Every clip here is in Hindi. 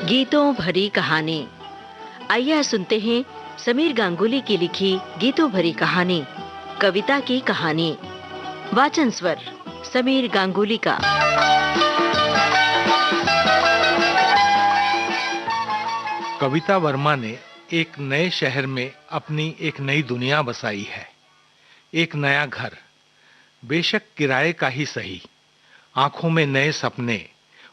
गीतों भरी कहानी। आइए सुनते हैं समीर गांगुली की लिखी गीतों भरी कहानी, कविता की कहानी। वाचन स्वर समीर गांगुली का। कविता वर्मा ने एक नए शहर में अपनी एक नई दुनिया बसाई है। एक नया घर, बेशक किराए का ही सही। आंखों में नए सपने,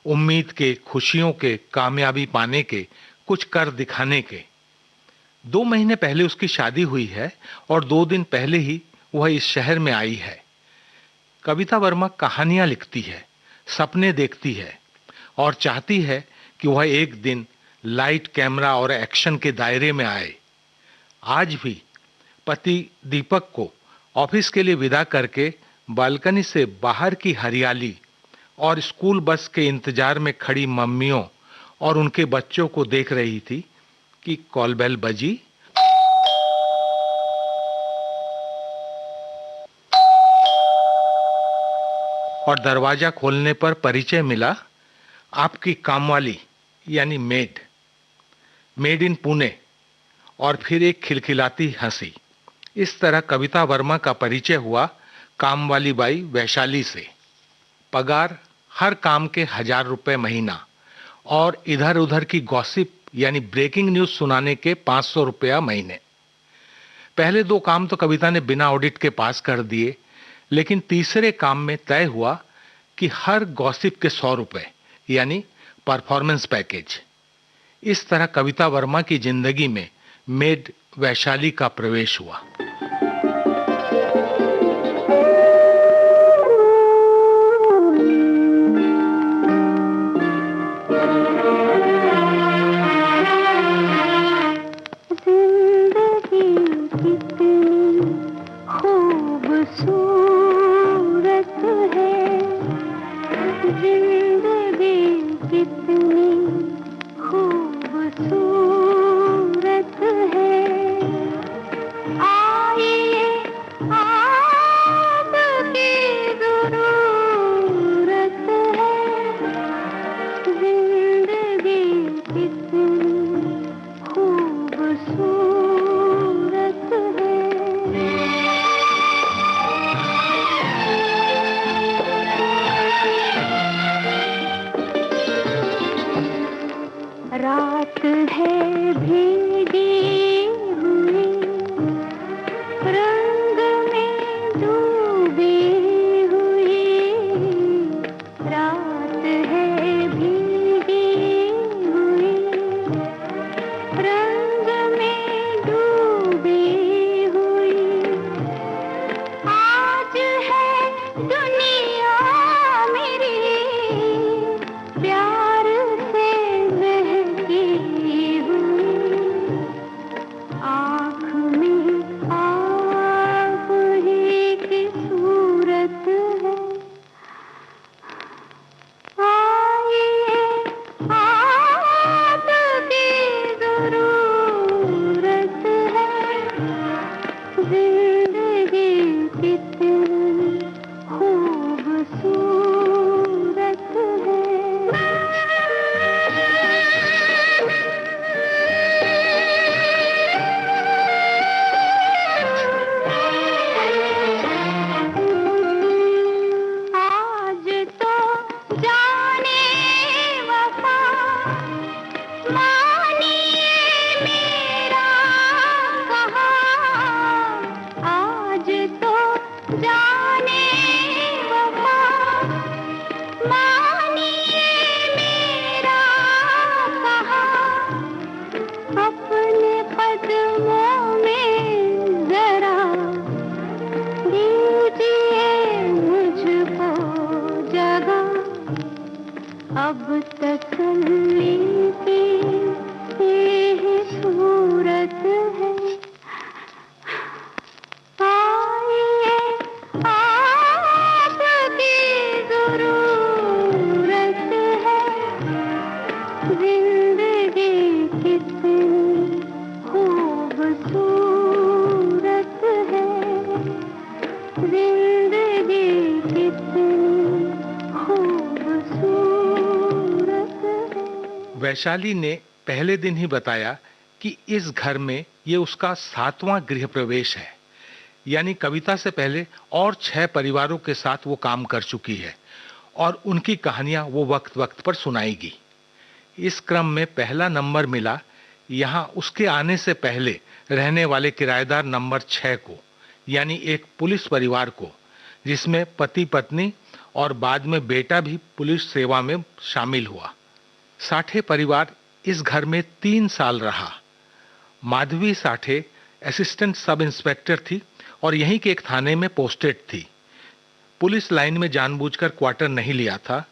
उम्मीद के, खुशियों के, कामयाबी पाने के, कुछ कर दिखाने के। 2 महीने पहले उसकी शादी हुई है और 2 दिन पहले ही वह इस शहर में आई है। कविता वर्मा कहानियां लिखती है, सपने देखती है और चाहती है कि वह एक दिन लाइट, कैमरा और एक्शन के दायरे में आए। आज भी पति दीपक को ऑफिस के लिए विदा करके बालकनी से बाहर की हरियाली और स्कूल बस के इंतजार में खड़ी मम्मियों और उनके बच्चों को देख रही थी कि कॉल बेल बजी और दरवाजा खोलने पर परिचय मिला, आपकी कामवाली यानी मेड इन पुणे। और फिर एक खिलखिलाती हंसी। इस तरह कविता वर्मा का परिचय हुआ कामवाली बाई वैशाली से। पगार हर काम के 1000 रुपए महीना और इधर उधर की गॉसिप यानी ब्रेकिंग न्यूज सुनाने के 500 रुपया महीने। पहले 2 काम तो कविता ने बिना ऑडिट के पास कर दिए, लेकिन तीसरे काम में तय हुआ कि हर गॉसिप के 100 रुपए यानी परफॉर्मेंस पैकेज। इस तरह कविता वर्मा की जिंदगी में मेड वैशाली का प्रवेश हुआ। रात है भीगी हुई, रंग में डूबी हुई। रात है भीगी हुई, रंग में डूबी हुई। आज है दुनिया मेरी प्यार अब तसल्ली की ये सूरत है। आइए आपकी जरूरत है। जिंदगी कितनी खूबसूरत है। जिंदगी कितनी खूबसूरत है। वैशाली ने पहले दिन ही बताया कि इस घर में ये उसका 7वां गृह प्रवेश है, यानी कविता से पहले और 6 परिवारों के साथ वो काम कर चुकी है और उनकी कहानियां वो वक्त वक्त पर सुनाएगी। इस क्रम में पहला नंबर मिला यहाँ उसके आने से पहले रहने वाले किराएदार नंबर 6 को, यानी एक पुलिस परिवार को, जिसमें पति पत्नी और बाद में बेटा भी पुलिस सेवा में शामिल हुआ। साठे परिवार इस घर में 3 साल रहा। Madhavi Sathe assistant sub inspector थी और यहीं के एक थाने में पोस्टेड थी। पुलिस लाइन में जानबूझकर क्वार्टर नहीं लिया था।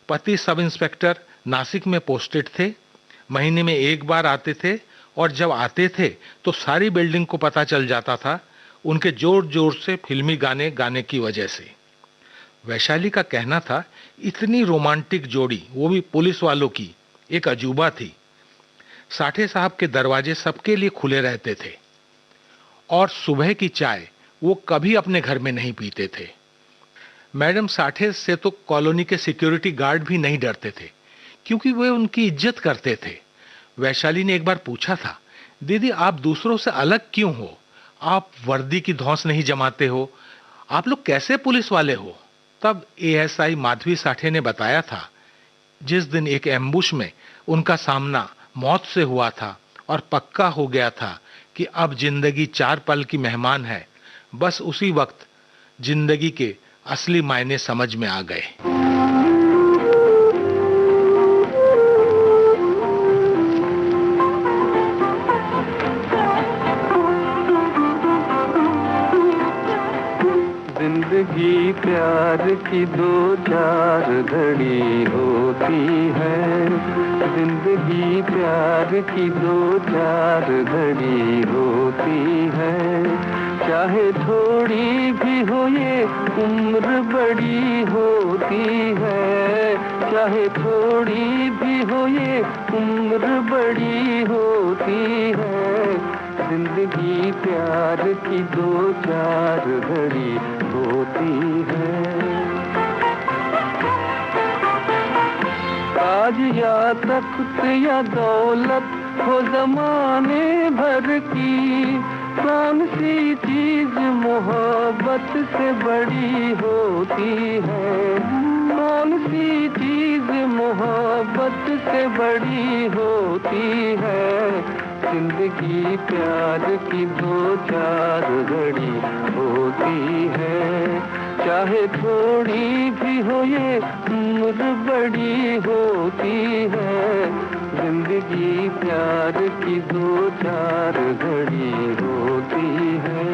पति सब इंस्पेक्टर नासिक में पोस्टेड थे, महीने में एक बार आते थे और जब आते थे तो सारी बिल्डिंग को पता चल जाता था, उनके जोर जोर से फिल्मी गाने गाने की वजह से। वैशाली का कहना था इतनी रोमांटिक जोड़ी, वो भी पुलिस वालों की, एक अजूबा थी। साठे साहब के दरवाजे सबके लिए खुले रहते थे और सुबह की चाय वो कभी अपने घर में नहीं पीते थे। मैडम साठे से तो कॉलोनी के सिक्योरिटी गार्ड भी नहीं डरते थे क्योंकि वे उनकी इज्जत करते थे। वैशाली ने एक बार पूछा था, दीदी आप दूसरों से अलग क्यों हो? आप वर्दी की धौंस नहीं जमाते हो, आप लोग कैसे पुलिस वाले हो? तब एएसआई माधवी साठे ने बताया था जिस दिन एक एम्बुश में उनका सामना मौत से हुआ था और पक्का हो गया था कि अब जिंदगी 4 पल की मेहमान है, बस उसी वक्त जिंदगी के असली मायने समझ में आ गए। जिंदगी प्यार की 2-4 घड़ी होती है, जिंदगी प्यार की 2-4 घड़ी होती है। चाहे थोड़ी भी हो ये उम्र बड़ी होती है, चाहे थोड़ी भी हो ये उम्र बड़ी होती है। जिंदगी प्यार की 2-4 घड़ी होती है। ताज या तख्त या दौलत हो ज़माने भर की, कौन सी चीज मोहब्बत से बड़ी होती है? कौन सी चीज मोहब्बत से बड़ी होती है? जिंदगी प्यार की 2-4 घड़ी होती है। चाहे थोड़ी भी हो ये उम्र बड़ी होती है। जिंदगी प्यार की 2-4 घड़ी होती है।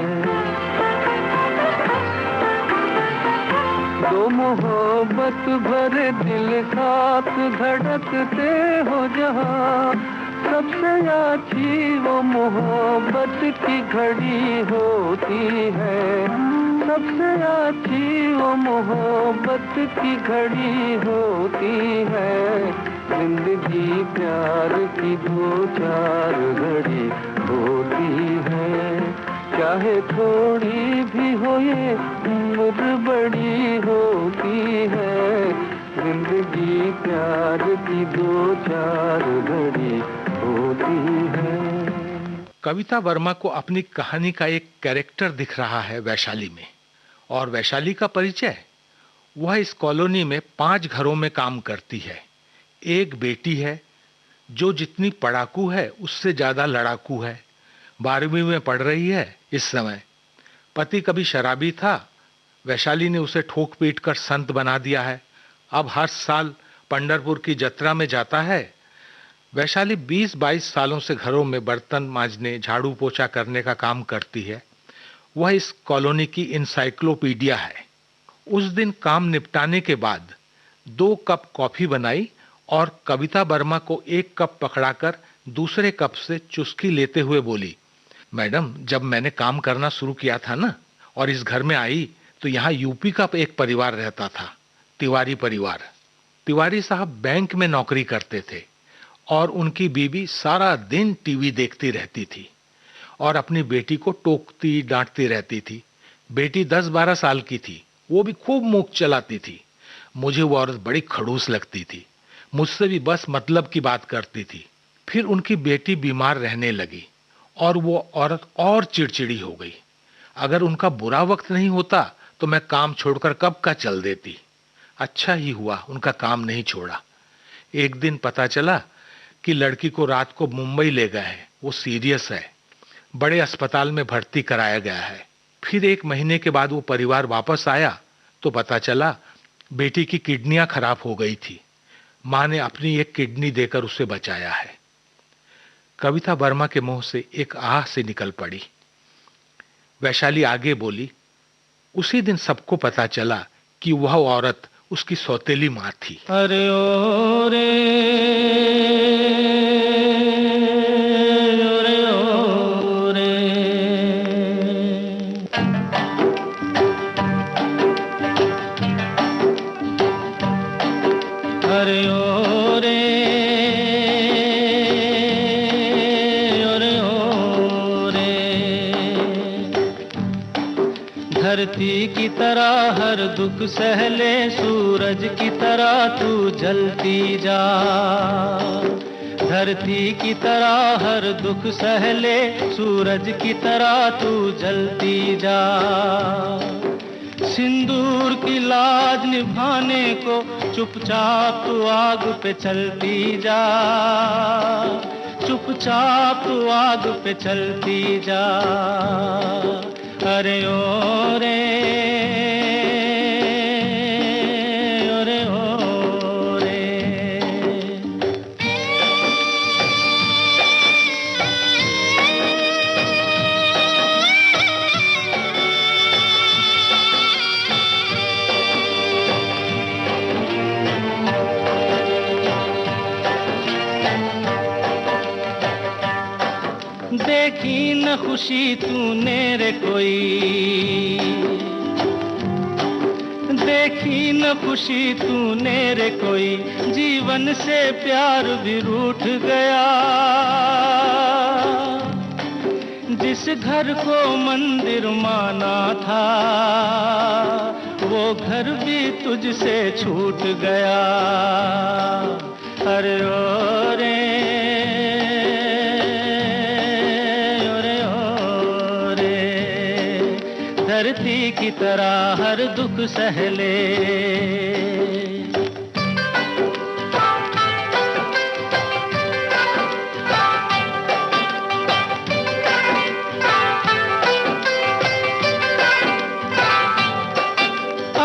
दो मोहब्बत भरे दिल साथ धड़कते हो जहाँ, सबसे अच्छी वो मोहब्बत की घड़ी होती है। सबसे अच्छी वो मोहब्बत की घड़ी होती है। जिंदगी प्यार की 2-4 घड़ी होती है। चाहे थोड़ी भी हो ये उम्र बड़ी होती है। जिंदगी प्यार की 2-4 घड़ी होती है। कविता वर्मा को अपनी कहानी का एक कैरेक्टर दिख रहा है वैशाली में। और वैशाली का परिचय, वह इस कॉलोनी में 5 घरों में काम करती है। एक बेटी है जो जितनी पढ़ाकू है उससे ज्यादा लड़ाकू है। 12वीं में पढ़ रही है इस समय। पति कभी शराबी था, वैशाली ने उसे ठोक पीट कर संत बना दिया है। अब हर साल पंढरपुर की जत्रा में जाता है। वैशाली 20-22 सालों से घरों में बर्तन मांजने, झाड़ू पोछा करने का काम करती है। वह इस कॉलोनी की इंसाइक्लोपीडिया है। उस दिन काम निपटाने के बाद 2 कप कॉफी बनाई और कविता वर्मा को 1 कप पकड़ाकर दूसरे कप से चुस्की लेते हुए बोली, मैडम जब मैंने काम करना शुरू किया था ना और इस घर में आई तो यहाँ यूपी का एक परिवार रहता था, तिवारी परिवार। तिवारी साहब बैंक में नौकरी करते थे और उनकी बीवी सारा दिन टीवी देखती रहती थी और अपनी बेटी को टोकती डांटती रहती थी। बेटी 10-12 साल की थी, वो भी खूब मुंह चलाती थी। मुझे वो औरत बड़ी खड़ूस लगती थी। मुझसे भी बस मतलब की बात करती थी। फिर उनकी बेटी बीमार रहने लगी और वो औरत और चिड़चिड़ी हो गई। अगर उनका बुरा वक्त नहीं होता तो मैं काम छोड़कर कब का चल देती। अच्छा ही हुआ उनका काम नहीं छोड़ा। एक दिन पता चला कि लड़की को रात को मुंबई ले गए हैं। वो सीरियस है, बड़े अस्पताल में भर्ती कराया गया है। फिर 1 महीने के बाद वो परिवार वापस आया तो पता चला बेटी की किडनियां खराब हो गई थी। मां ने अपनी एक किडनी देकर उसे बचाया है। कविता वर्मा के मुंह से एक आह से निकल पड़ी। वैशाली आगे बोली, उसी दिन सबको पता चला कि वह औरत उसकी सौतेली मां थी। अरे ओ रे, अरे ओ रे, अरे ओ रे, अरे ओ रे। धरती की तरह हर दुख सहले, सूरज की तरह तू जलती जा। धरती की तरह हर दुख सहले, सूरज की तरह तू जलती जा। सिंदूर की लाज निभाने को चुपचाप तू आग पे चलती जा। चुपचाप तू आग पे चलती जा। अरे ओ रे, अरे ओ रे। देखी न खुशी तूने रे कोई, देखी न खुशी तूने रे कोई, जीवन से प्यार भी रूठ गया। जिस घर को मंदिर माना था, वो घर भी तुझसे छूट गया। अरे ओ रे, धरती की तरह हर दुख सहले।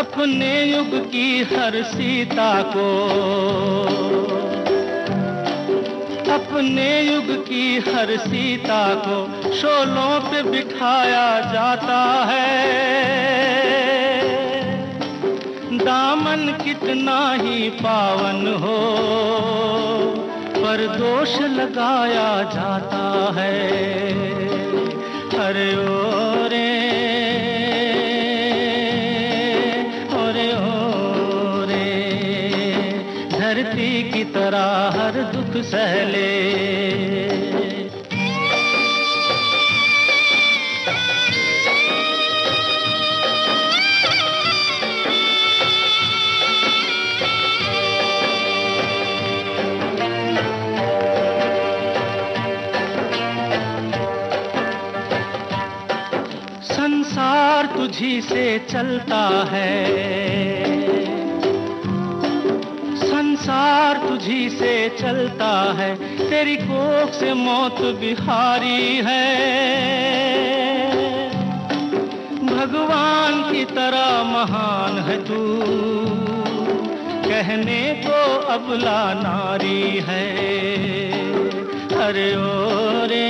अपने युग की हर सीता को, अपने युग की हर सीता को शोलों पे बिठाया जाता है। दामन कितना ही पावन हो, पर दोष लगाया जाता है। अरे ओ रे, अरे ओ रे। धरती की तरह हर दुख सहले। संसार तुझी से चलता है, संसार तुझी से चलता है। तेरी कोख से मौत बिहारी है। भगवान की तरह महान है तू, कहने को अबला नारी है। अरे ओ रे,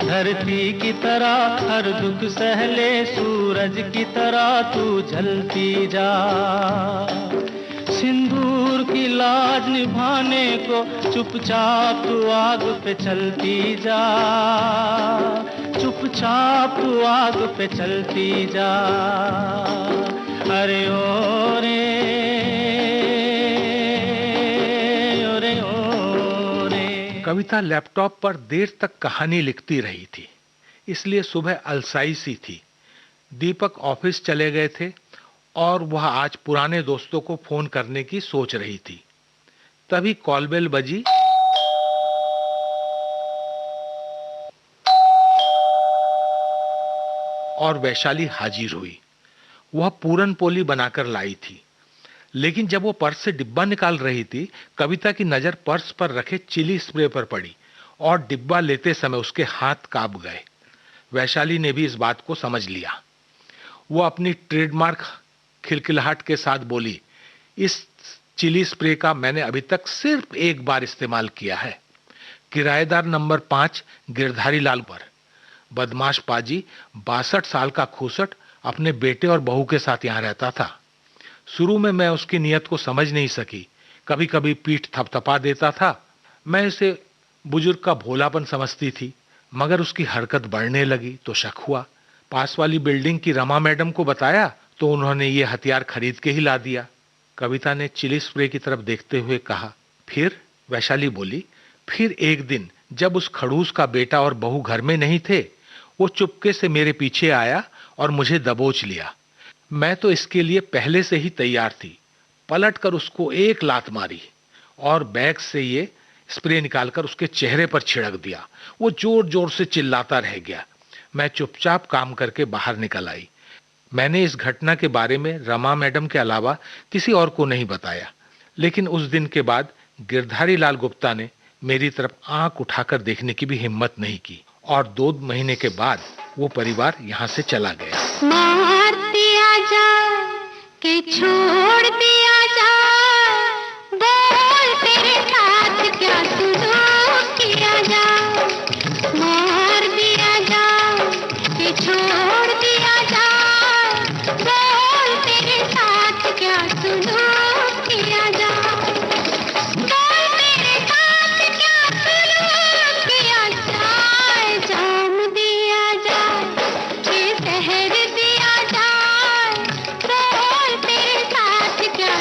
धरती की तरह हर दुख सहले, सूरज की तरह तू जलती जा। सिंदूर की लाज निभाने को चुपचाप तू आग पे चलती जा। चुपचाप तू आग पे चलती जा। अरे ओ रे, कविता लैपटॉप पर देर तक कहानी लिखती रही थी, इसलिए सुबह अलसाई सी थी। दीपक ऑफिस चले गए थे और वह आज पुराने दोस्तों को फोन करने की सोच रही थी। तभी कॉल बेल बजी और वैशाली हाजिर हुई। वह पूरन पोली बनाकर लाई थी, लेकिन जब वो पर्स से डिब्बा निकाल रही थी, कविता की नजर पर्स पर रखे चिली स्प्रे पर पड़ी और डिब्बा लेते समय उसके हाथ कांप गए। वैशाली ने भी इस बात को समझ लिया। वो अपनी ट्रेडमार्क खिलखिलाहट के साथ बोली, इस चिली स्प्रे का मैंने अभी तक सिर्फ एक बार इस्तेमाल किया है, किराएदार नंबर 5 गिरधारी लाल पर। बदमाश पाजी 62 साल का खूसट अपने बेटे और बहू के साथ यहां रहता था। शुरू में मैं उसकी नीयत को समझ नहीं सकी, कभी कभी पीठ थपथपा देता था। मैं इसे बुजुर्ग का भोलापन समझती थी, मगर उसकी हरकत बढ़ने लगी तो शक हुआ। पास वाली बिल्डिंग की रमा मैडम को बताया तो उन्होंने ये हथियार खरीद के ही ला दिया। कविता ने चिली स्प्रे की तरफ देखते हुए कहा। फिर वैशाली बोली, फिर एक दिन जब उस खड़ूस का बेटा और बहू घर में नहीं थे, वो चुपके से मेरे पीछे आया और मुझे दबोच लिया। मैं तो इसके लिए पहले से ही तैयार थी। पलट कर उसको एक लात मारी और बैग से ये स्प्रे निकालकर उसके चेहरे पर छिड़क दिया। वो जोर जोर से चिल्लाता रह गया। मैं चुपचाप काम करके बाहर निकल आई। मैंने इस घटना के बारे में रमा मैडम के अलावा किसी और को नहीं बताया, लेकिन उस दिन के बाद गिरधारी लाल गुप्ता ने मेरी तरफ आंख उठाकर देखने की भी हिम्मत नहीं की और 2 महीने के बाद वो परिवार यहाँ से चला गया। मार दिया जाए कि छोड़ दिया जाए, बोल तेरे साथ क्या सुलूक किया जाए। मार दिया जाए कि छोड़ दिया जाए, बोल तेरे साथ क्या सुलूक किया जाए। बोल तेरे साथ क्या सुलूक किया जाए। जाम दिया जाए कि जहर दिया जाए, बोल तेरे साथ क्या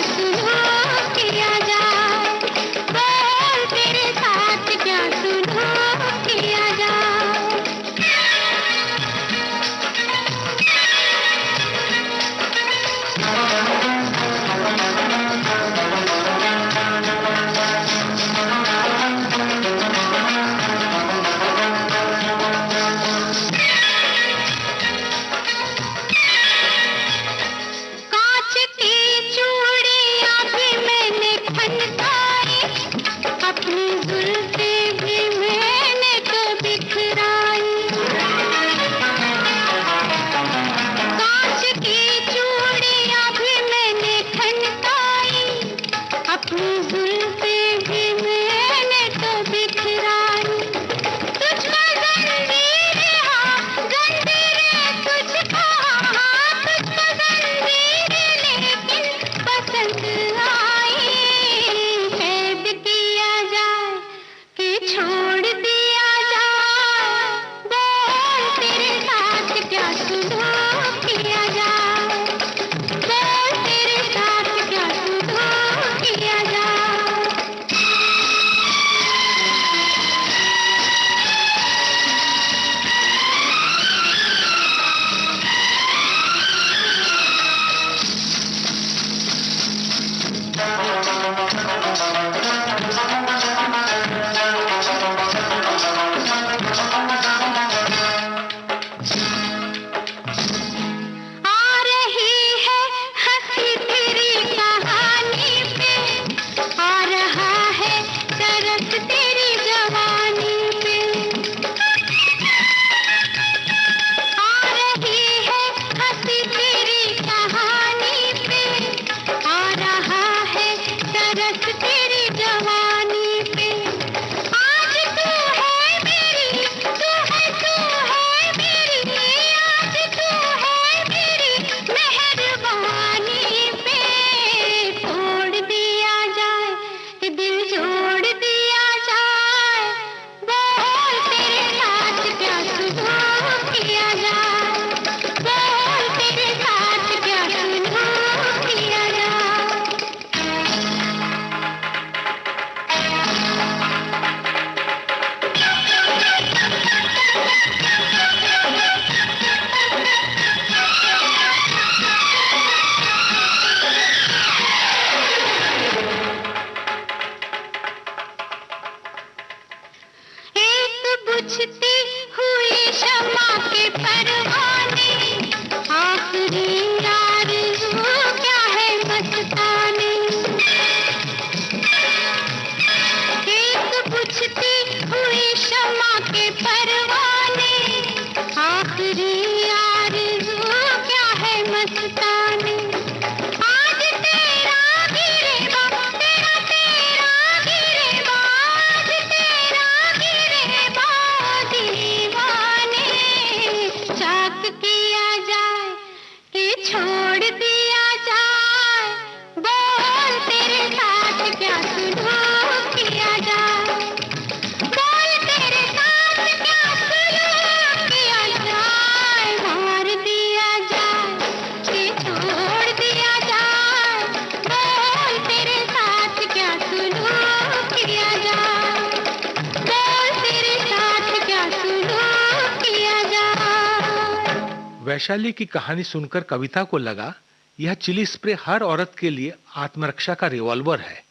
वैशाली की कहानी सुनकर कविता को लगा यह चिली स्प्रे हर औरत के लिए आत्मरक्षा का रिवॉल्वर है,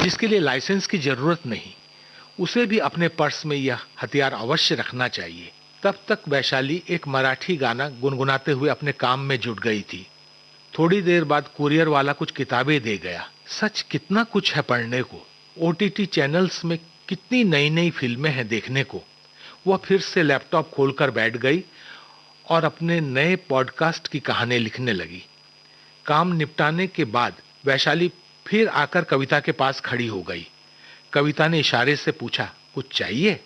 जिसके लिए लाइसेंस की जरूरत नहीं। उसे भी अपने पर्स में यह हथियार अवश्य रखना चाहिए। तब तक वैशाली एक मराठी गाना गुनगुनाते हुए अपने काम में जुट गई थी। थोड़ी देर बाद कुरियर वाला कुछ किताबें दे गया। सच कितना कुछ है पढ़ने को। ओटीटी चैनल्स में कितनी नई नई फिल्में हैं देखने को। वह फिर से लैपटॉप खोलकर बैठ गई और अपने नए पॉडकास्ट की कहानी लिखने लगी। काम निपटाने के बाद वैशाली फिर आकर कविता के पास खड़ी हो गई। कविता ने इशारे से पूछा, कुछ चाहिए?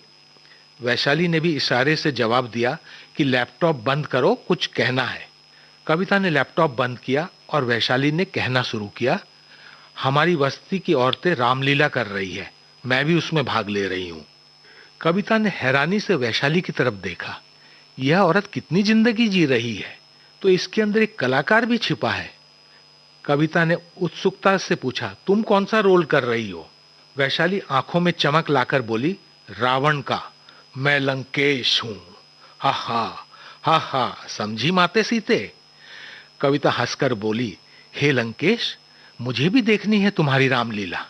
वैशाली ने भी इशारे से जवाब दिया कि लैपटॉप बंद करो, कुछ कहना है। कविता ने लैपटॉप बंद किया और वैशाली ने कहना शुरू किया, हमारी बस्ती की औरतें रामलीला कर रही है, मैं भी उसमें भाग ले रही हूं। कविता ने हैरानी से वैशाली की तरफ देखा। यह औरत कितनी जिंदगी जी रही है, तो इसके अंदर एक कलाकार भी छिपा है। कविता ने उत्सुकता से पूछा, तुम कौन सा रोल कर रही हो? वैशाली आंखों में चमक लाकर बोली, रावण का। मैं लंकेश हूं। हा हा, समझी माते सीते? कविता हंसकर बोली, हे लंकेश, मुझे भी देखनी है तुम्हारी रामलीला।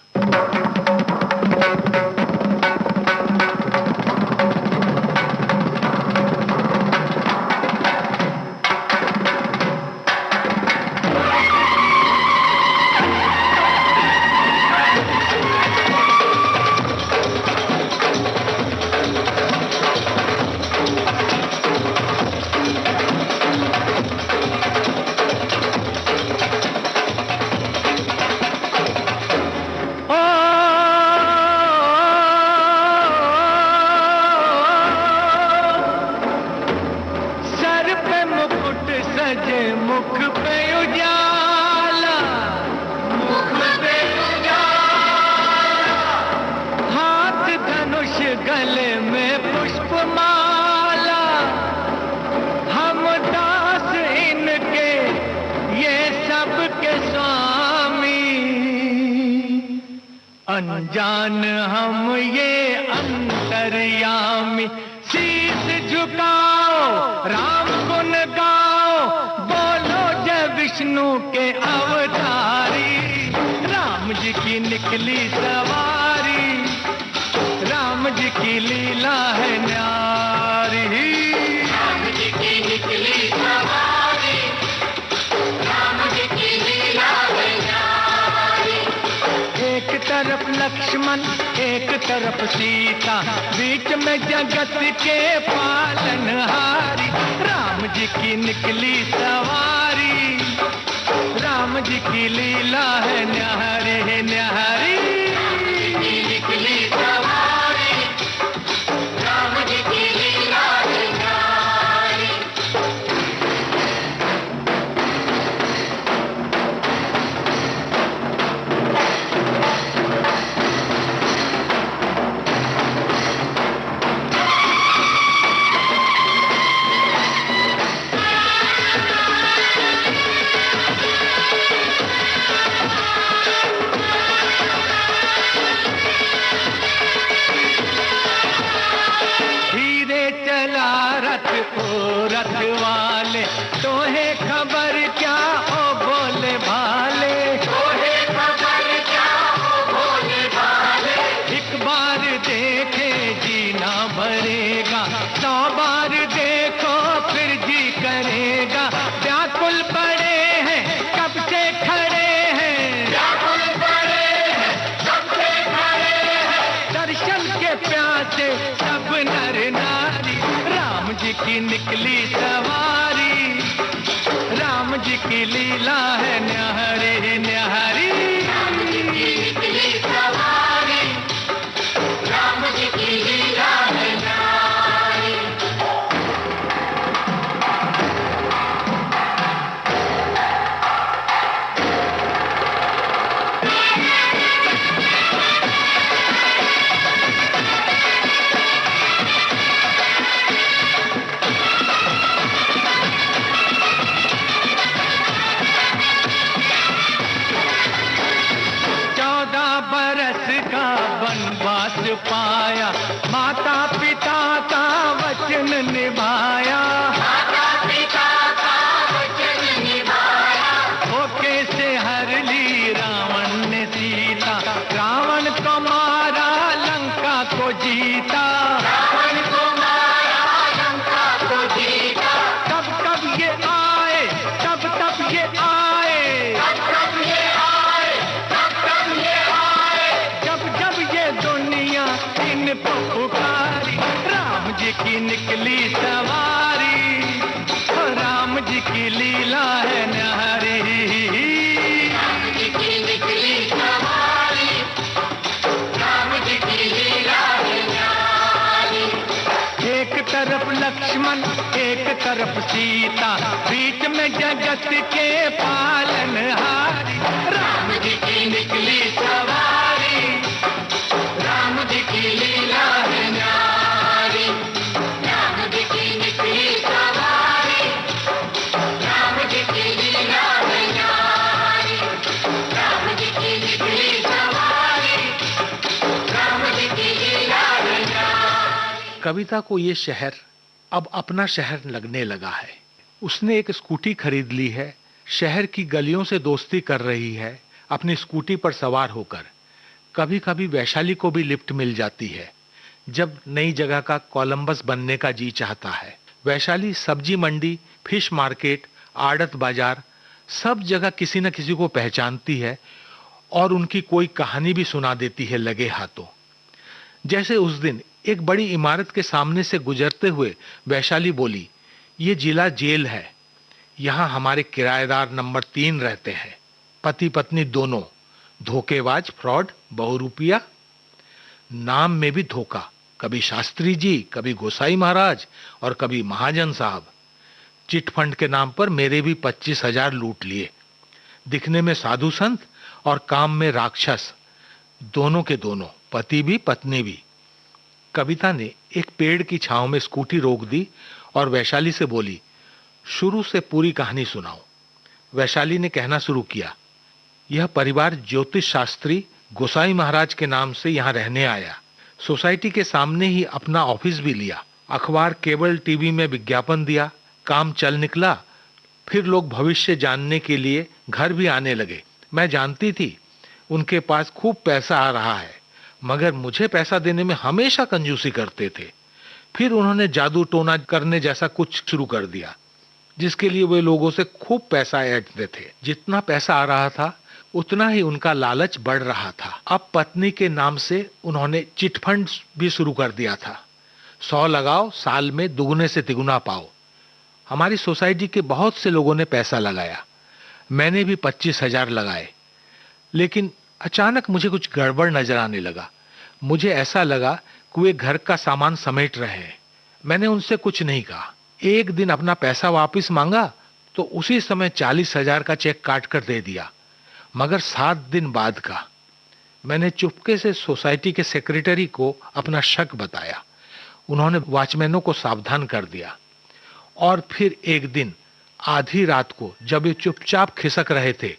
अनजान हम ये अंतर्यामी, शीश झुकाओ, राम गुण गाओ, बोलो जय विष्णु के अवतारी। राम जी की निकली सवारी, राम जी की लीला है न्यारी। राम जी की निकली सवारी, राम जी की लीला है न्यारी। एक तरफ लक्ष्मण, एक तरफ सीता, बीच में जगत के पालनहारी। राम जी की निकली सवारी, राम जी की लीला है न्यारी न्यारी। राम जी की निकली सवारी, राम जी की लीला है न्यारी। रथ वाले तोहे खबर क्या ओ बोले भाले, तोहे खबर क्या ओ बोले भाले। एक बार देखे जीना भरेगा, 100 बार देखो फिर जी करेगा। व्याकुल पड़े हैं कब से खड़े हैं, व्याकुल पड़े हैं कब से खड़े हैं। दर्शन के प्यासे सब नर नारी, राम जी की निकली सवारी, राम जी की लीला है न्यारी न्यारी। राम जी की निकली सवारी, राम जी की लीला है न्यारी। है न्यारी। राम जी की निकली सवारी, राम जी की लीला है न्यारी। एक तरफ लक्ष्मण एक तरफ सीता, बीच में जगत के पालनहारी। राम जी की निकली सवारी, राम जी की लीला है न्यारी। राम जी की निकली सवारी, राम जी की लीला है न्यारी। राम जी की निकली सवारी, राम जी की लीला है न्यारी। कविता को ये शहर अब अपना शहर लगने लगा है। उसने एक स्कूटी खरीद ली है, शहर की गलियों से दोस्ती कर रही है अपनी स्कूटी पर सवार होकर। कभी कभी वैशाली को भी लिफ्ट मिल जाती है जब नई जगह का कोलंबस बनने का जी चाहता है। वैशाली सब्जी मंडी, फिश मार्केट, आड़त बाजार, सब जगह किसी न किसी को पहचानती है और उनकी कोई कहानी भी सुना देती है लगे हाथों। जैसे उस दिन एक बड़ी इमारत के सामने से गुजरते हुए वैशाली बोली, ये जिला जेल है, यहाँ हमारे किराएदार नंबर 3 रहते हैं, पति पत्नी दोनों, धोखेबाज, फ्रॉड, बहुरूपिया, नाम में भी धोखा, कभी शास्त्री जी, कभी गोसाई महाराज और कभी महाजन साहब। चिटफंड के नाम पर मेरे भी 25,000 लूट लिए। दिखने में साधु संत और काम में राक्षस, दोनों के दोनों, पति भी पत्नी भी। कविता ने एक पेड़ की छांव में स्कूटी रोक दी और वैशाली से बोली, शुरू से पूरी कहानी सुनाओ। वैशाली ने कहना शुरू किया, यह परिवार ज्योतिष शास्त्री गोसाई महाराज के नाम से यहाँ रहने आया। सोसाइटी के सामने ही अपना ऑफिस भी लिया, अखबार, केबल टीवी में विज्ञापन दिया, काम चल निकला। फिर लोग भविष्य जानने के लिए घर भी आने लगे। मैं जानती थी उनके पास खूब पैसा आ रहा है, मगर मुझे पैसा देने में हमेशा कंजूसी करते थे। फिर उन्होंने जादू टोना करने जैसा कुछ शुरू कर दिया, जिसके लिए वे लोगों से खूब पैसा ऐंठते थे। जितना पैसा आ रहा था उतना ही उनका लालच बढ़ रहा था। अब पत्नी के नाम से उन्होंने चिटफंड भी शुरू कर दिया था। 100 लगाओ, साल में दुगने से तिगुना पाओ। हमारी सोसाइटी के बहुत से लोगों ने पैसा लगाया, मैंने भी 25,000 लगाए। लेकिन अचानक मुझे कुछ गड़बड़ नजर आने लगा। मुझे ऐसा लगा कि वे घर का सामान समेट रहे हैं। मैंने उनसे कुछ नहीं कहा। एक दिन अपना पैसा वापस मांगा तो उसी समय 40,000 का चेक काट कर दे दिया, मगर 7 दिन बाद का। मैंने चुपके से सोसाइटी के सेक्रेटरी को अपना शक बताया। उन्होंने वॉचमैनों को सावधान कर दिया और फिर एक दिन आधी रात को जब वे चुपचाप खिसक रहे थे,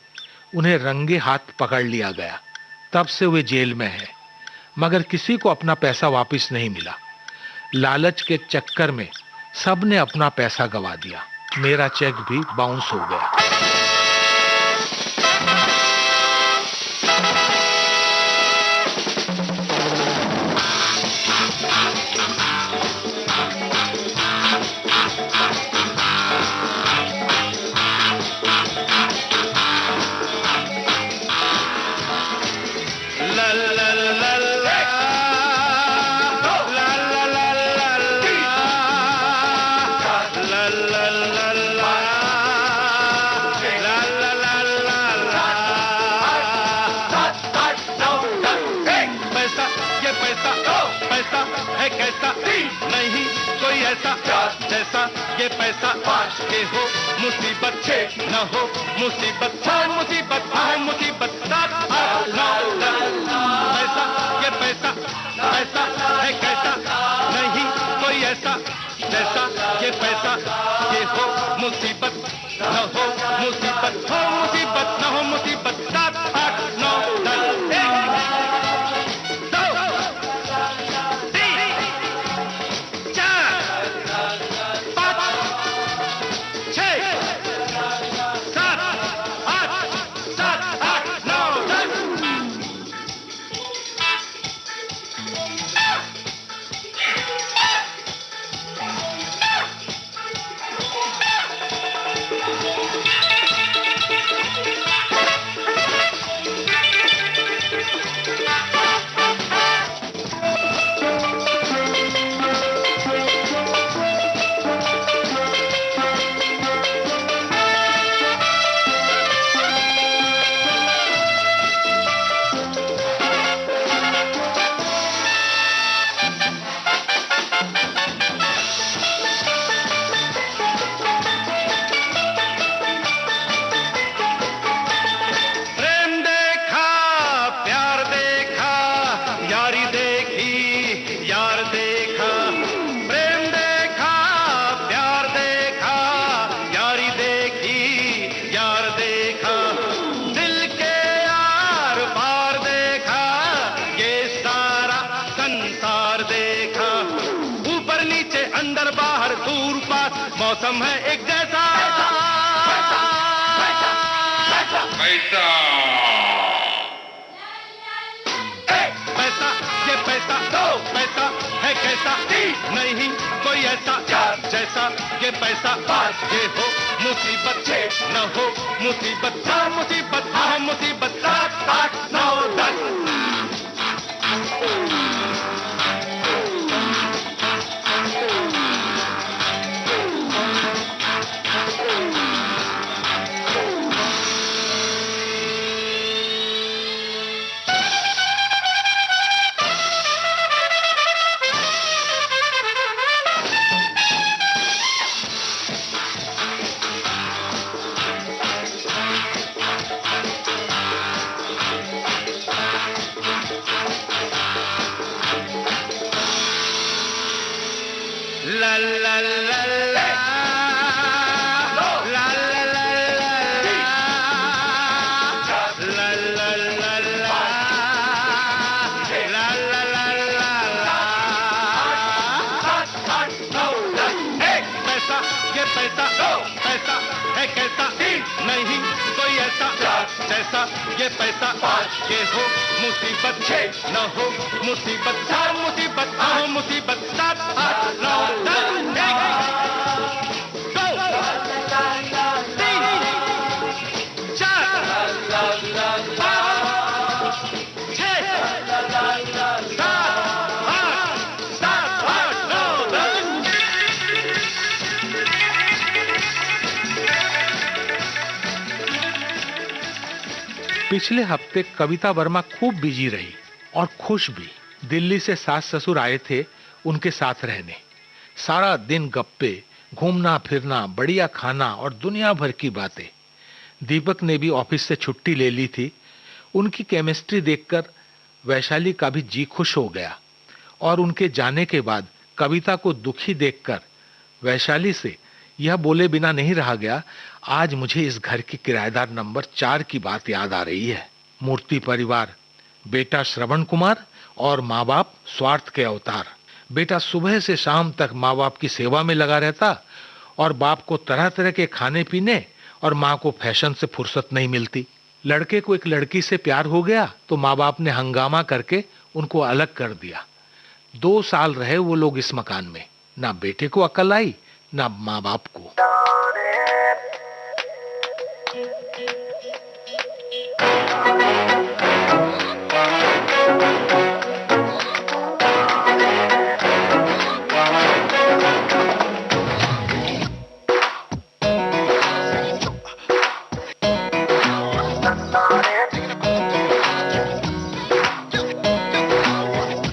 उन्हें रंगे हाथ पकड़ लिया गया। तब से वे जेल में हैं, मगर किसी को अपना पैसा वापस नहीं मिला। लालच के चक्कर में सबने अपना पैसा गवा दिया। मेरा चेक भी बाउंस हो गया। नहीं कोई ऐसा जैसा ये पैसा, के हो मुसीबत न हो मुसीबत, मुसीबत हो मुसीबत, 7, 8, 9, 10 पैसा, ये पैसा ऐसा है कैसा, नहीं कोई ऐसा जैसा ये पैसा, ये हो मुसीबत न हो मुसीबत, हो मुसीबत न हो मुसीबत, 7, 8, 9, 10 Thank you. मौसम है एक जैसा। पैसा पैसा ये पैसा दो, पैसा है कैसा नहीं कोई ऐसा जैसा ये पैसा। ये हो मुसीबत न हो मुसीबत, मुसीबत हाँ मुसीबत, 7 8 9 10। La la la la la la la पैसा है कैसा नहीं कोई ऐसा जैसा ये पैसा। ये हो मुसीबत न हो मुसीबत, 4 मुसीबत हाँ मुसीबत, 7 8 9 पिछले हफ्ते कविता वर्मा खूब बिजी रही और खुश भी। दिल्ली से सास ससुर आए थे उनके साथ रहने। सारा दिन गप्पे, घूमना फिरना, बढ़िया खाना और दुनिया भर की बातें। दीपक ने भी ऑफिस से छुट्टी ले ली थी। उनकी केमिस्ट्री देखकर वैशाली का भी जी खुश हो गया और उनके जाने के बाद कविता को दुखी देखकर वैशाली से यह बोले बिना नहीं रहा गया, आज मुझे इस घर की किराएदार नंबर 4 की बात याद आ रही है। मूर्ति परिवार, बेटा श्रवण कुमार और माँ बाप स्वार्थ के अवतार। बेटा सुबह से शाम तक माँ बाप की सेवा में लगा रहता और बाप को तरह तरह के खाने पीने और माँ को फैशन से फुर्सत नहीं मिलती। लड़के को एक लड़की से प्यार हो गया तो माँ बाप ने हंगामा करके उनको अलग कर दिया। 2 साल रहे वो लोग इस मकान में। ना बेटे को अकल आई ना माँ बाप को।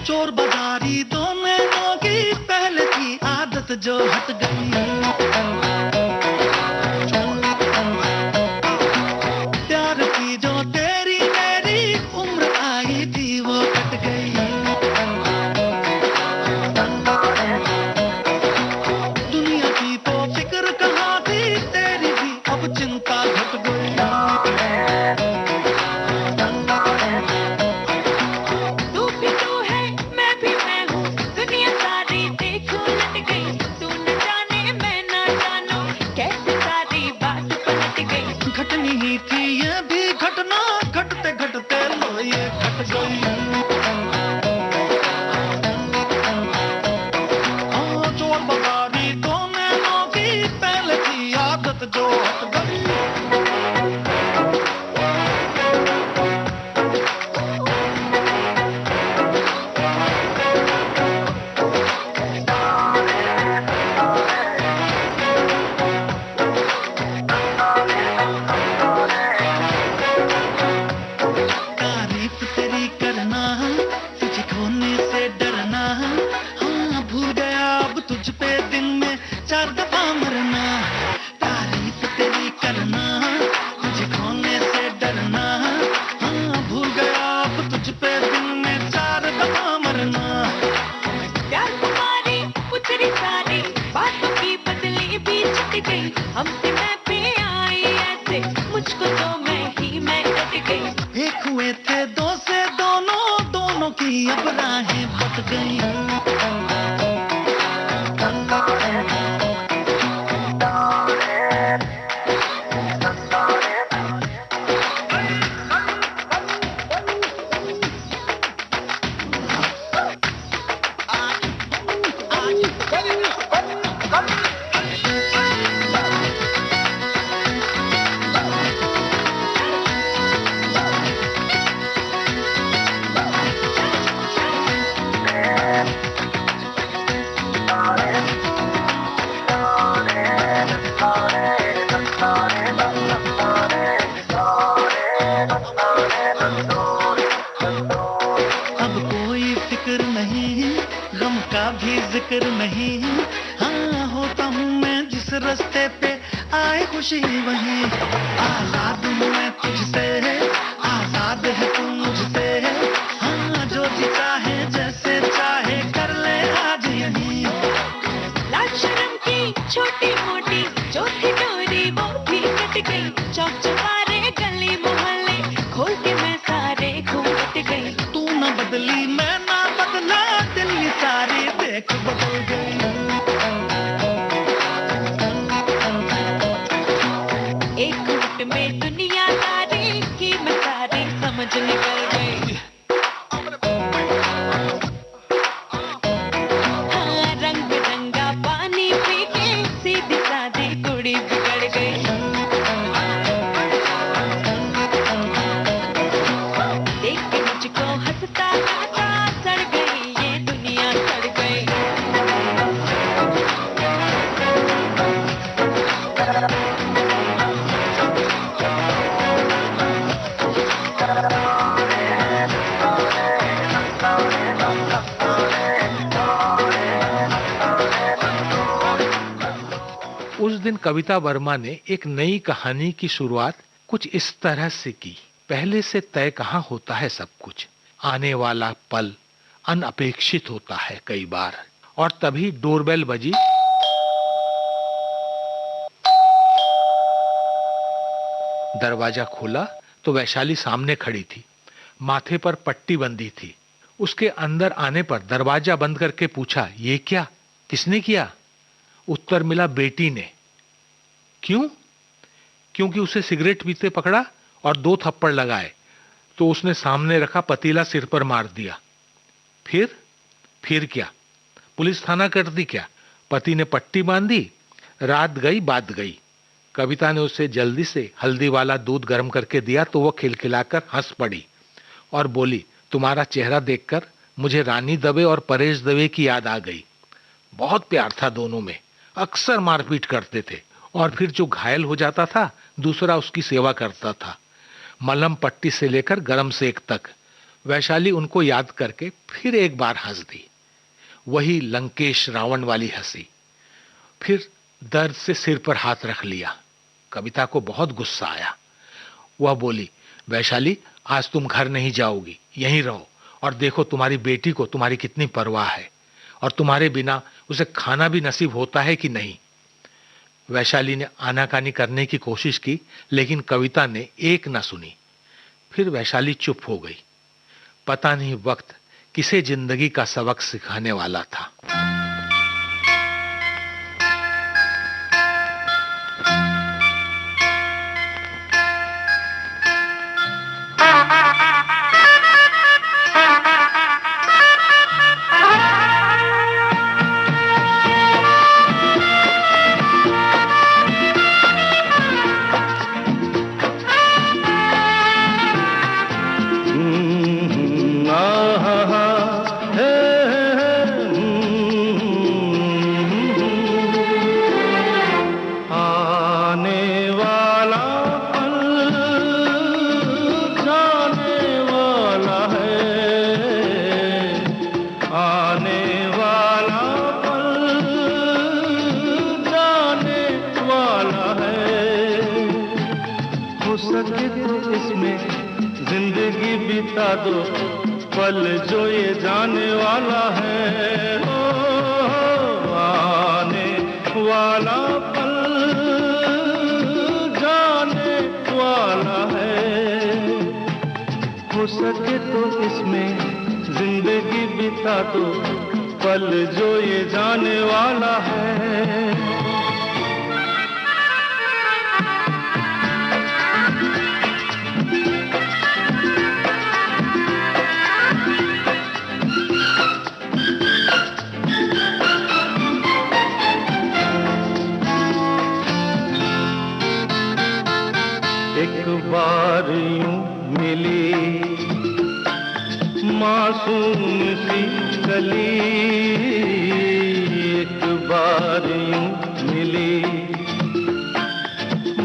चोर बाजारी दोनों की पहले की आदत जो हट गई, प्यार की जो तेरी मेरी उम्र आई थी वो कट गई। दुनिया की तो फिक्र कहाँ थी तेरी भी अब चिंता घट गई। अब राहें बट गई। खुशी वही। आजाद हूँ मैं तुझसे, आजाद है तू मुझसे। हाँ जो जी चाहे जैसे चाहे कर ले आज यही। लाज शर्म की छोटी मोटी जो थी डोरी वो भी कट गई। चौक चौबारे गली मोहल्ले खोल के मैं सारे घूमट गई। तू न बदली मैं ना बदला, दिल्ली सारी देख बदल गई। एक घूट में दुनियादारी की मैं सारी समझ निकल गई। हाँ रंग बिरंगा पानी पी के सीधी सादी कुड़ी बिगड़ गई। देख के मुझको हंसता गाता सड़ गई ये दुनिया सड़ गई। उस दिन कविता वर्मा ने एक नई कहानी की शुरुआत कुछ इस तरह से की। पहले से तय कहाँ होता है सब कुछ। आने वाला पल अनअपेक्षित होता है कई बार। और तभी डोरबेल बजी। दरवाजा खोला तो वैशाली सामने खड़ी थी, माथे पर पट्टी बंधी थी। उसके अंदर आने पर दरवाजा बंद करके पूछा, ये क्या, किसने किया? उत्तर मिला, बेटी ने। क्यों? क्योंकि उसे सिगरेट पीते पकड़ा और 2 थप्पड़ लगाए तो उसने सामने रखा पतीला सिर पर मार दिया। फिर क्या? पुलिस थाना कर दी क्या? पति ने पट्टी बांधी, रात गई बात गई। कविता ने उसे जल्दी से हल्दी वाला दूध गर्म करके दिया तो वो खिलखिलाकर हंस पड़ी और बोली, तुम्हारा चेहरा देखकर मुझे रानी दवे और परेश दवे की याद आ गई। बहुत प्यार था दोनों में, अक्सर मारपीट करते थे और फिर जो घायल हो जाता था दूसरा उसकी सेवा करता था, मलहम पट्टी से लेकर गरम सेक तक। वैशाली उनको याद करके फिर एक बार हंस दी, वही लंकेश रावण वाली हंसी। फिर दर्द से सिर पर हाथ रख लिया। कविता को बहुत गुस्सा आया। वह बोली, वैशाली आज तुम घर नहीं जाओगी, यहीं रहो और देखो तुम्हारी बेटी को तुम्हारी कितनी परवाह है और तुम्हारे बिना उसे खाना भी नसीब होता है कि नहीं। वैशाली ने आनाकानी करने की कोशिश की लेकिन कविता ने एक न सुनी। फिर वैशाली चुप हो गई। पता नहीं वक्त किसे जिंदगी का सबक सिखाने वाला था। दो पल जो ये जाने वाला है, आने वाला पल जाने वाला है। हो सके तो इसमें जिंदगी बिता दो पल जो ये जाने वाला है। बार यूं मिली मासूम सी कली, एक बार यूं मिली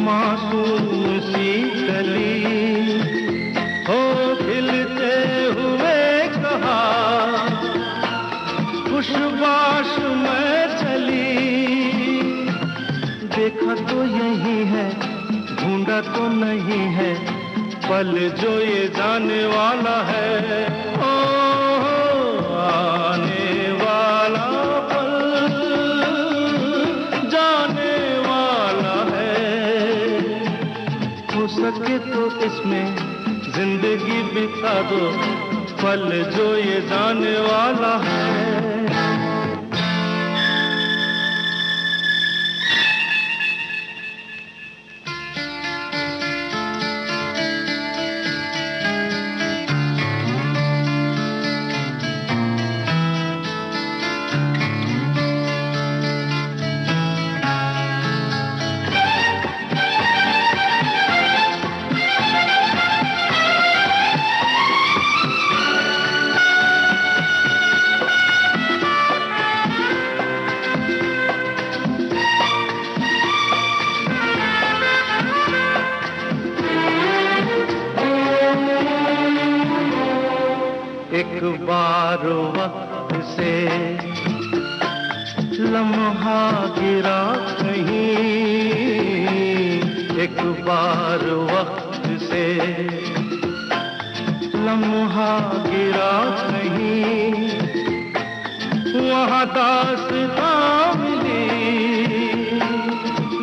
मासूम सी कली, हो खिलते हुए कहा खुशबाश में चली। देखा तो यही है का तो नहीं है पल जो ये जाने वाला है। ओ आने वाला पल जाने वाला है। हो सके तो इसमें जिंदगी बिता दो, पल जो ये जाने वाला है। एक बार वक्त से लम्हा गिरा कहीं, एक बार वक्त से लम्हा गिरा कहीं, वहाँ दास्तां मिली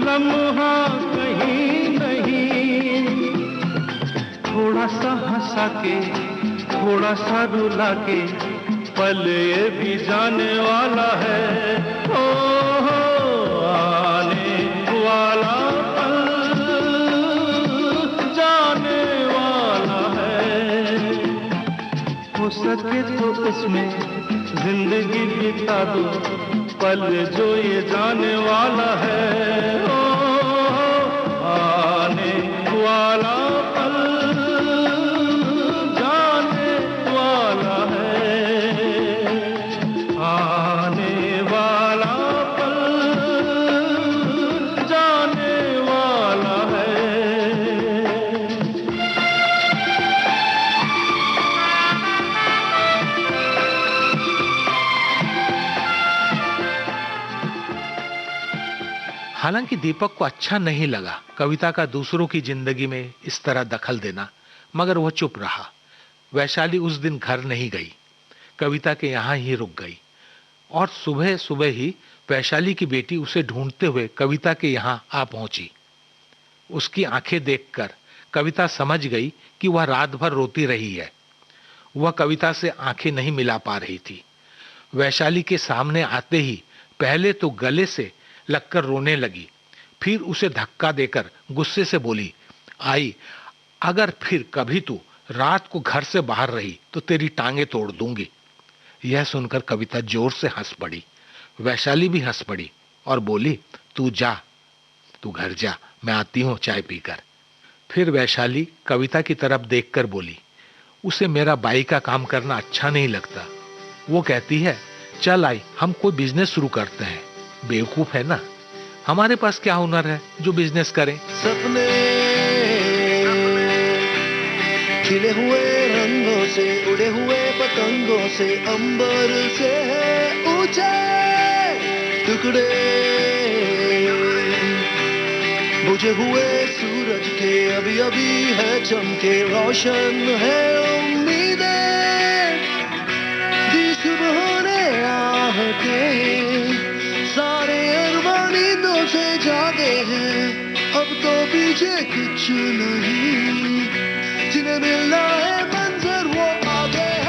लम्हा कहीं नहीं। थोड़ा सा हंसा के थोड़ा सा रुला के पल ये भी जाने वाला है। ओ आने वाला पल जाने वाला है। हो सके तो इसमें जिंदगी बिता दो, पल जो ये जाने वाला है। ओ आने वाला पल हालांकि दीपक को अच्छा नहीं लगा कविता का दूसरों की जिंदगी में इस तरह दखल देना, मगर वह चुप रहा। वैशाली उस दिन घर नहीं गई, कविता के यहाँ ही रुक गई और सुबह सुबह ही वैशाली की बेटी उसे ढूंढते हुए कविता के यहाँ आ पहुंची। उसकी आंखें देखकर कविता समझ गई कि वह रात भर रोती रही है। वह कविता से आंखें नहीं मिला पा रही थी। वैशाली के सामने आते ही पहले तो गले से लगकर रोने लगी, फिर उसे धक्का देकर गुस्से से बोली, आई अगर फिर कभी तू रात को घर से बाहर रही तो तेरी टांगे तोड़ दूंगी। यह सुनकर कविता जोर से हंस पड़ी। वैशाली भी हंस पड़ी और बोली, तू जा, तू घर जा, मैं आती हूँ चाय पीकर। फिर वैशाली कविता की तरफ देखकर बोली, उसे मेरा बाई का काम करना अच्छा नहीं लगता। वो कहती है, चल आई हम कोई बिजनेस शुरू करते हैं। बेवकूफ है ना, हमारे पास क्या हुनर है जो बिजनेस करें। सपने खिले हुए रंगों से, उड़े हुए पतंगों से, अंबर से है ऊंचे टुकड़े, बुझे हुए सूरज के अभी अभी है चमके, रोशन है उम्मीदें दी सुबह ने आहटे, सारे अरमान नींदों से जागे हैं, अब तो पीछे कुछ नहीं, जिन्हें मिलना है मंजर वो आगे है।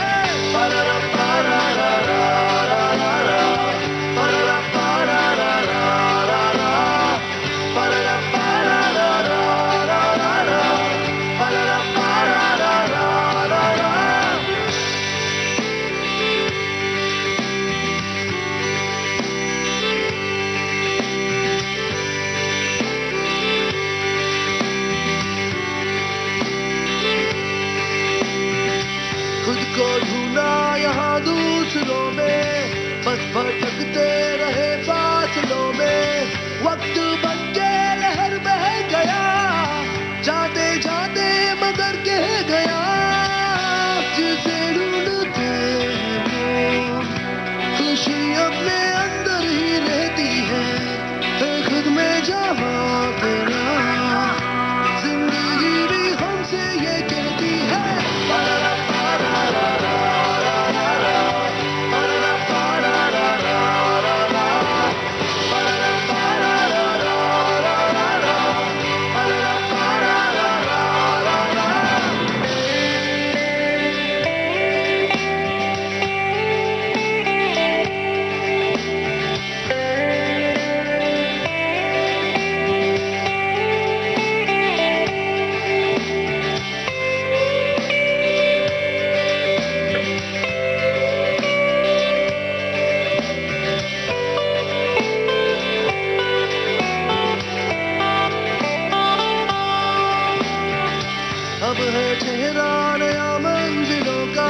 अब है चेहरा नया मंजिलों का,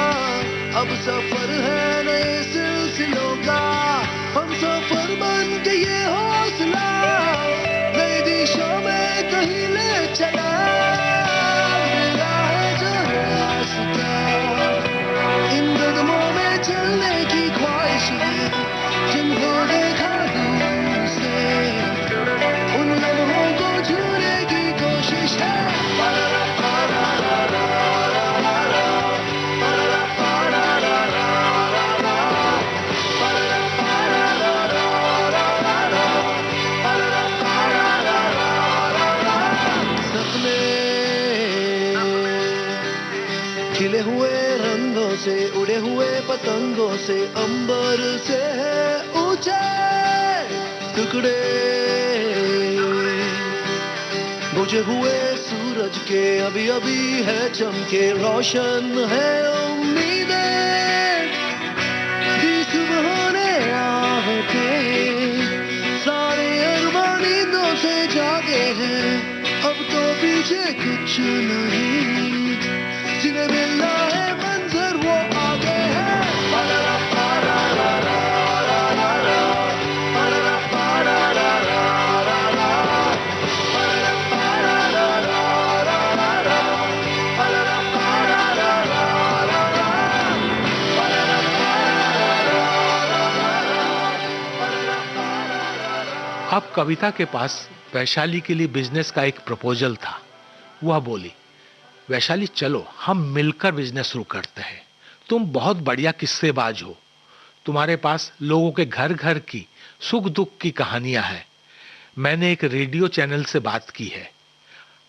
अब सफर है नए सिलसिलों का, हम सफर बन के ये हौसला नई दिशा में कहीं ले चला, मिला है जो रास्ता इन कदमों में चलने की ख्वाहिश है, जिनको देखा दूर से उन लम्हों को छूने की कोशिश है। खिले हुए रंगों से, उड़े हुए पतंगों से, अंबर से है ऊंचे टुकड़े, बुझे हुए सूरज के अभी अभी है चमके, रोशन है उम्मीदें दी सुबह ने आके, सारे अरमान नींदों से जागे हैं, अब तो पीछे कुछ नहीं, जिन्हें मिलना है मंजर वो आगे है। अब कविता के पास वैशाली के लिए बिजनेस का एक प्रपोजल था। वह बोली, वैशाली चलो हम मिलकर बिजनेस शुरू करते हैं, तुम बहुत बढ़िया किस्सेबाज हो, तुम्हारे पास लोगों के घर घर की सुख दुख की कहानियां हैं, मैंने एक रेडियो चैनल से बात की है,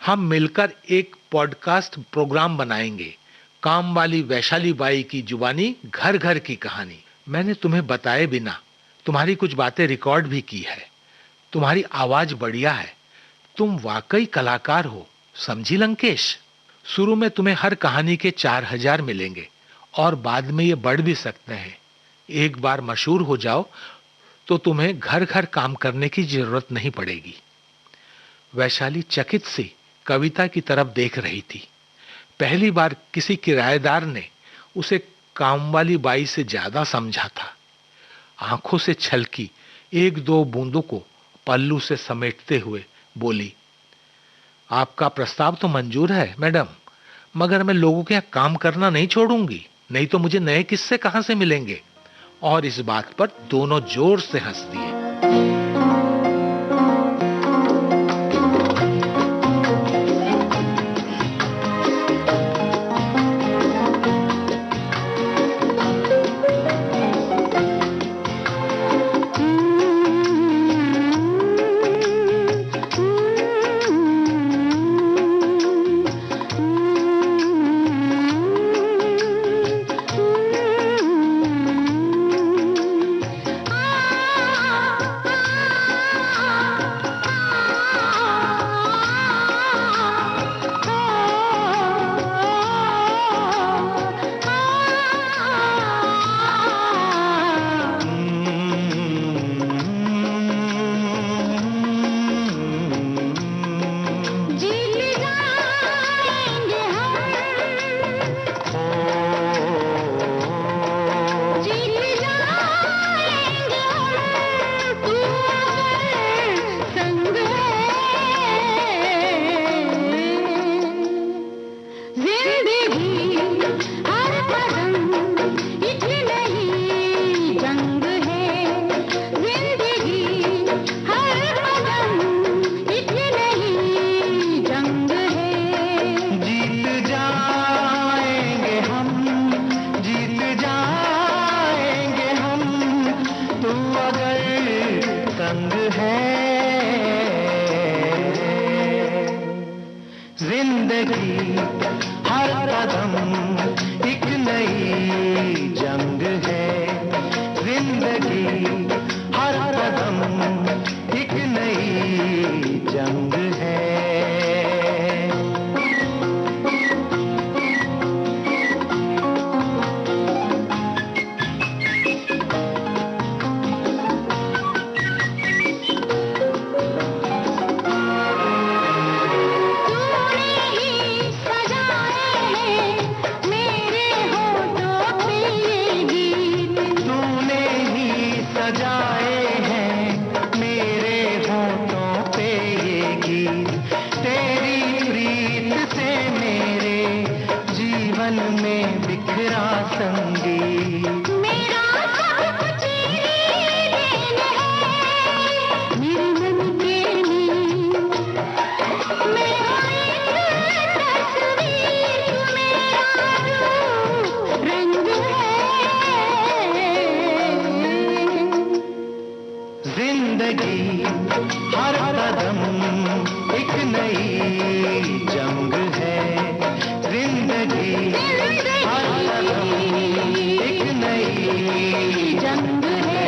हम मिलकर एक पॉडकास्ट प्रोग्राम बनाएंगे, काम वाली वैशाली बाई की जुबानी घर घर की कहानी। मैंने तुम्हें बताए बिना तुम्हारी कुछ बातें रिकॉर्ड भी की है, तुम्हारी आवाज बढ़िया है, तुम वाकई कलाकार हो, समझी लंकेश। शुरू में तुम्हें हर कहानी के 4000 मिलेंगे और बाद में ये बढ़ भी सकते हैं। एक बार मशहूर हो जाओ तो तुम्हें घर घर काम करने की जरूरत नहीं पड़ेगी। वैशाली चकित सी कविता की तरफ देख रही थी। पहली बार किसी किराएदार ने उसे काम वाली बाई से ज्यादा समझा था। आंखों से छलकी एक दो बूंदों को पल्लू से समेटते हुए बोली, आपका प्रस्ताव तो मंजूर है मैडम, मगर मैं लोगों के यहाँ काम करना नहीं छोड़ूंगी, नहीं तो मुझे नए किस्से कहां से मिलेंगे। और इस बात पर दोनों जोर से हंस दिए। तूने ही सजाया मन में बिखरा संगीत। मेरा सब कुछ लीन है मेरे मन के नींद। मेरा एक तस्वीर मेरा रूप रंग है। जिंदगी हर कदम एक नई जंग है। जिंदगी हर कदम एक नई जंग है।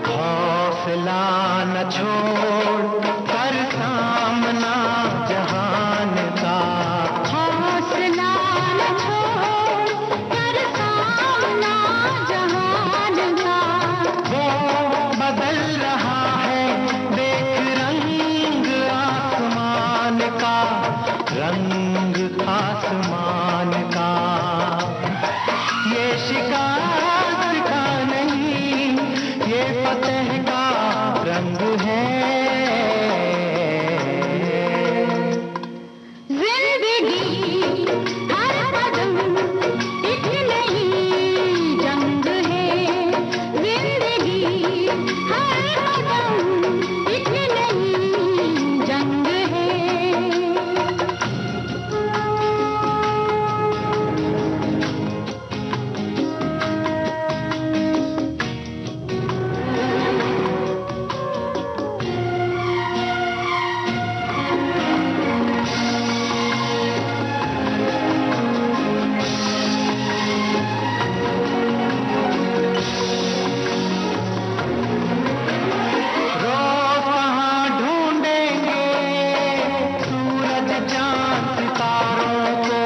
हौसला न छोड़ कर सामना जहान का। हौसला न छोड़ कर सामना जहान का। वो बदल रहा है देख रंग आसमान का। रंग आसमान का ये शिकायत का नहीं, ये फतेह का रंग है। जिंदगी हर कदम एक नई जंग है। जिंदगी हर कदम एक नई जंग है। रोज कहाँ ढूंढेंगे सूरज चांद सितारों को।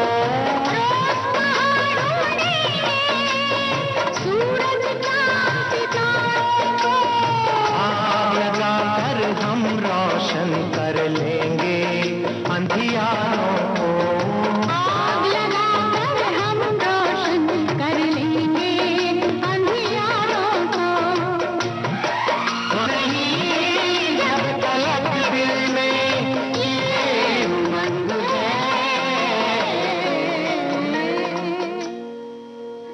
सूरज चांद सितारों को। आग लगाकर हम रोशन कर लेंगे अंधियारों को। आग लगाकर हम रोशन कर लेंगे अंधियारों को। नहीं जब तलक दिल में ये उमंग है।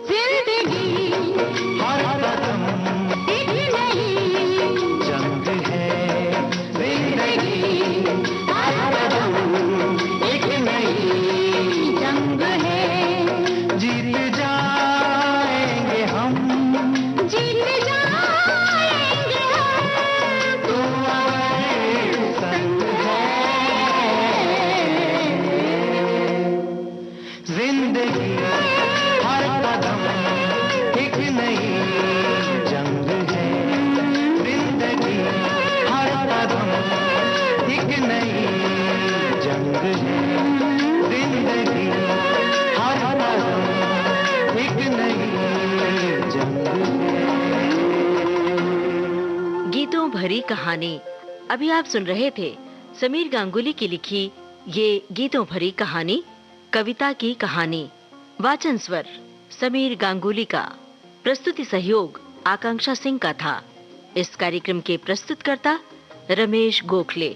जिंदगी हर कदम एक नई जंग है। जिंदगी हर कदम एक नई जंग है। जीत जाएंगे हम। जीत जाएंगे हम। तू हमारे संग है। जिंदगी हर कदम एक नई जंग है। जिंदगी हर कदम एक नई जंग है। जिंदगी हर कदम एक नई जंग है। गीतों भरी कहानी। अभी आप सुन रहे थे समीर गांगुली की लिखी ये गीतों भरी कहानी कविता की कहानी। वाचन स्वर समीर गांगुली का। प्रस्तुति सहयोग आकांक्षा सिंह का था। इस कार्यक्रम के प्रस्तुतकर्ता रमेश गोखले।